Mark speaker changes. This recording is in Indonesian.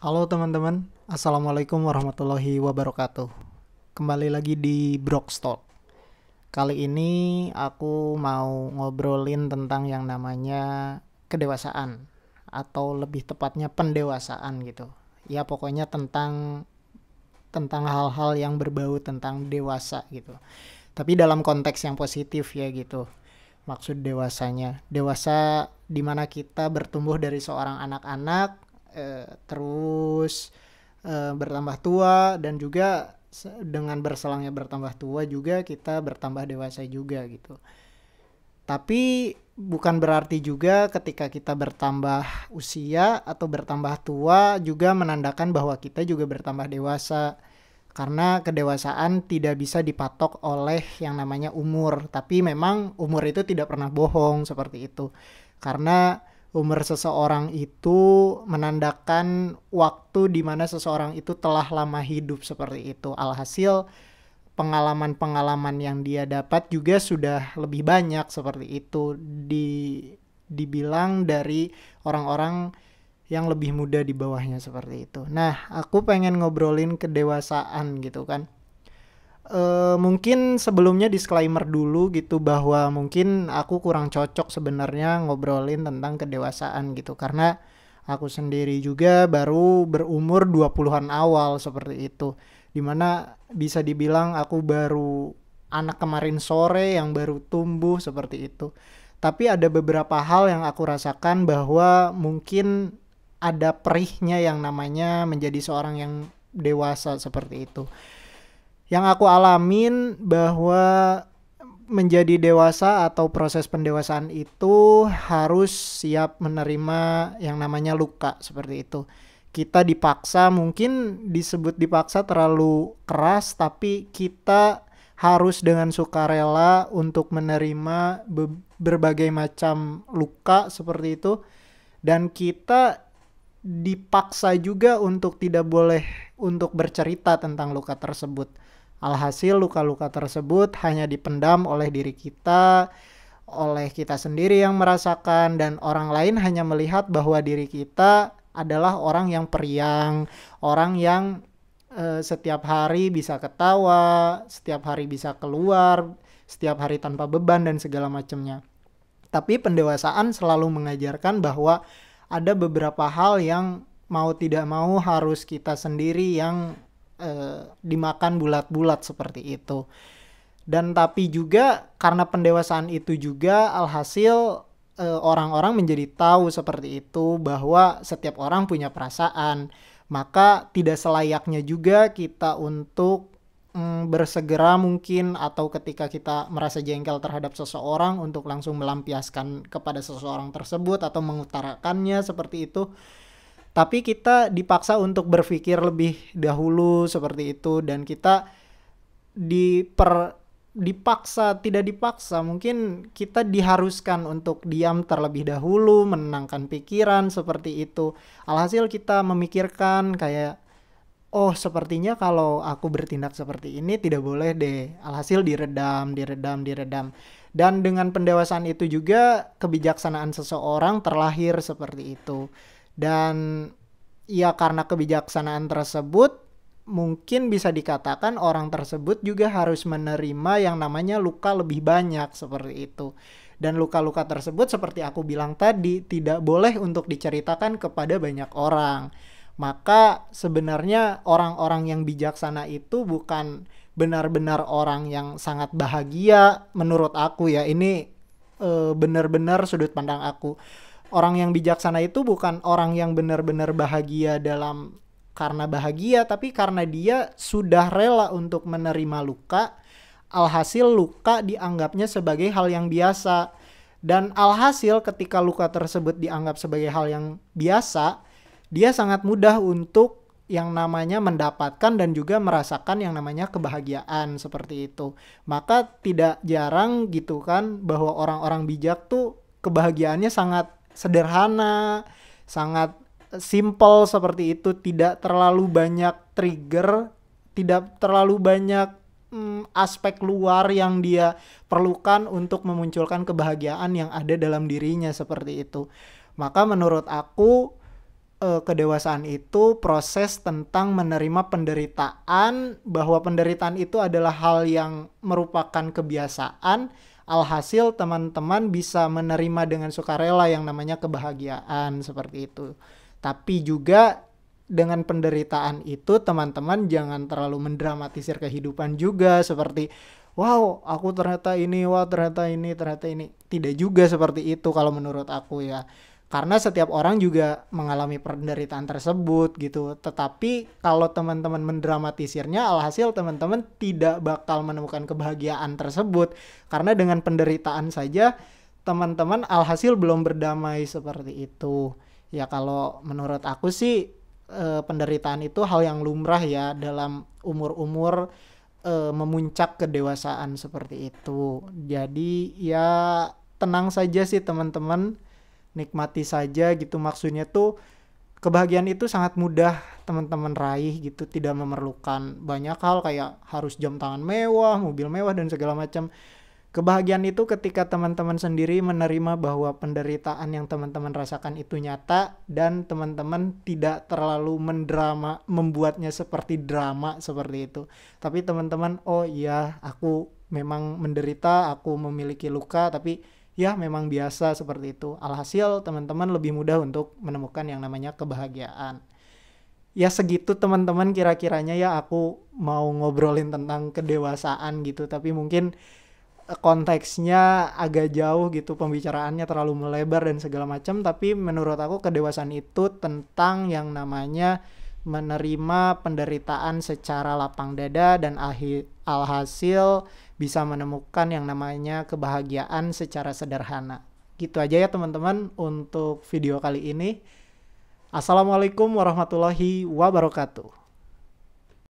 Speaker 1: Halo teman-teman, Assalamualaikum warahmatullahi wabarakatuh. Kembali lagi di Brokstalk. Kali ini aku mau ngobrolin tentang yang namanya kedewasaan, atau lebih tepatnya pendewasaan gitu. Ya pokoknya tentang hal-hal yang berbau tentang dewasa gitu. Tapi dalam konteks yang positif ya gitu. Maksud dewasanya, dewasa dimana kita bertumbuh dari seorang anak-anak, terus bertambah tua, dan juga dengan berselangnya bertambah tua juga kita bertambah dewasa juga gitu. Tapi bukan berarti juga ketika kita bertambah usia atau bertambah tua juga menandakan bahwa kita juga bertambah dewasa. Karena kedewasaan tidak bisa dipatok oleh yang namanya umur, tapi memang umur itu tidak pernah bohong seperti itu. Karena umur seseorang itu menandakan waktu di mana seseorang itu telah lama hidup seperti itu. Alhasil pengalaman-pengalaman yang dia dapat juga sudah lebih banyak seperti itu, dibilang dari orang-orang yang lebih muda di bawahnya seperti itu. Nah, aku pengen ngobrolin kedewasaan gitu kan. Mungkin sebelumnya disclaimer dulu gitu bahwa mungkin aku kurang cocok sebenarnya ngobrolin tentang kedewasaan gitu, karena aku sendiri juga baru berumur 20-an awal seperti itu. Dimana bisa dibilang aku baru anak kemarin sore yang baru tumbuh seperti itu. Tapi ada beberapa hal yang aku rasakan bahwa mungkin ada perihnya yang namanya menjadi seorang yang dewasa seperti itu. Yang aku alamin bahwa menjadi dewasa atau proses pendewasaan itu harus siap menerima yang namanya luka seperti itu. Kita dipaksa, mungkin disebut dipaksa terlalu keras, tapi kita harus dengan sukarela untuk menerima berbagai macam luka seperti itu, dan kita dipaksa juga untuk tidak boleh untuk bercerita tentang luka tersebut. Alhasil luka-luka tersebut hanya dipendam oleh diri kita, oleh kita sendiri yang merasakan, dan orang lain hanya melihat bahwa diri kita adalah orang yang periang, orang yang setiap hari bisa ketawa, setiap hari bisa keluar, setiap hari tanpa beban dan segala macamnya. Tapi pendewasaan selalu mengajarkan bahwa ada beberapa hal yang mau tidak mau harus kita sendiri yang dimakan bulat-bulat seperti itu. Dan tapi juga karena pendewasaan itu juga alhasil orang-orang menjadi tahu seperti itu bahwa setiap orang punya perasaan. Maka tidak selayaknya juga kita untuk bersegera mungkin, atau ketika kita merasa jengkel terhadap seseorang untuk langsung melampiaskan kepada seseorang tersebut atau mengutarakannya seperti itu. Tapi kita dipaksa untuk berpikir lebih dahulu seperti itu, dan kita dipaksa, tidak dipaksa, mungkin kita diharuskan untuk diam terlebih dahulu, menenangkan pikiran seperti itu. Alhasil kita memikirkan kayak, oh sepertinya kalau aku bertindak seperti ini tidak boleh deh. Alhasil diredam, diredam, diredam. Dan dengan pendewasaan itu juga kebijaksanaan seseorang terlahir seperti itu. Dan ya karena kebijaksanaan tersebut, mungkin bisa dikatakan orang tersebut juga harus menerima yang namanya luka lebih banyak seperti itu. Dan luka-luka tersebut seperti aku bilang tadi tidak boleh untuk diceritakan kepada banyak orang. Maka sebenarnya orang-orang yang bijaksana itu bukan benar-benar orang yang sangat bahagia menurut aku ya. Ini benar-benar sudut pandang aku. Orang yang bijaksana itu bukan orang yang benar-benar bahagia dalam karena bahagia, tapi karena dia sudah rela untuk menerima luka. Alhasil luka dianggapnya sebagai hal yang biasa. Dan alhasil ketika luka tersebut dianggap sebagai hal yang biasa, dia sangat mudah untuk yang namanya mendapatkan dan juga merasakan yang namanya kebahagiaan seperti itu. Maka tidak jarang gitu kan bahwa orang-orang bijak tuh kebahagiaannya sangat sederhana, sangat simple seperti itu, tidak terlalu banyak trigger, tidak terlalu banyak aspek luar yang dia perlukan untuk memunculkan kebahagiaan yang ada dalam dirinya seperti itu. Maka menurut aku kedewasaan itu proses tentang menerima penderitaan, bahwa penderitaan itu adalah hal yang merupakan kebiasaan. Alhasil teman-teman bisa menerima dengan sukarela yang namanya kebahagiaan, seperti itu. Tapi juga dengan penderitaan itu teman-teman jangan terlalu mendramatisir kehidupan juga, seperti wow aku ternyata ini, wow ternyata ini, ternyata ini. Tidak juga seperti itu kalau menurut aku ya. Karena setiap orang juga mengalami penderitaan tersebut gitu. Tetapi kalau teman-teman mendramatisirnya, alhasil teman-teman tidak bakal menemukan kebahagiaan tersebut. Karena dengan penderitaan saja teman-teman alhasil belum berdamai, seperti itu. Ya kalau menurut aku sih penderitaan itu hal yang lumrah ya dalam umur-umur memuncak kedewasaan, seperti itu. Jadi ya tenang saja sih teman-teman, nikmati saja gitu. Maksudnya tuh kebahagiaan itu sangat mudah teman-teman raih gitu, tidak memerlukan banyak hal kayak harus jam tangan mewah, mobil mewah dan segala macam. Kebahagiaan itu ketika teman-teman sendiri menerima bahwa penderitaan yang teman-teman rasakan itu nyata, dan teman-teman tidak terlalu mendrama, membuatnya seperti drama seperti itu. Tapi teman-teman, oh iya aku memang menderita, aku memiliki luka, tapi ya memang biasa, seperti itu. Alhasil teman-teman lebih mudah untuk menemukan yang namanya kebahagiaan. Ya segitu teman-teman kira-kiranya ya aku mau ngobrolin tentang kedewasaan gitu. Tapi mungkin konteksnya agak jauh gitu, pembicaraannya terlalu melebar dan segala macam. Tapi menurut aku kedewasaan itu tentang yang namanya menerima penderitaan secara lapang dada, dan alhasil bisa menemukan yang namanya kebahagiaan secara sederhana. Gitu aja ya teman-teman untuk video kali ini. Assalamualaikum warahmatullahi wabarakatuh.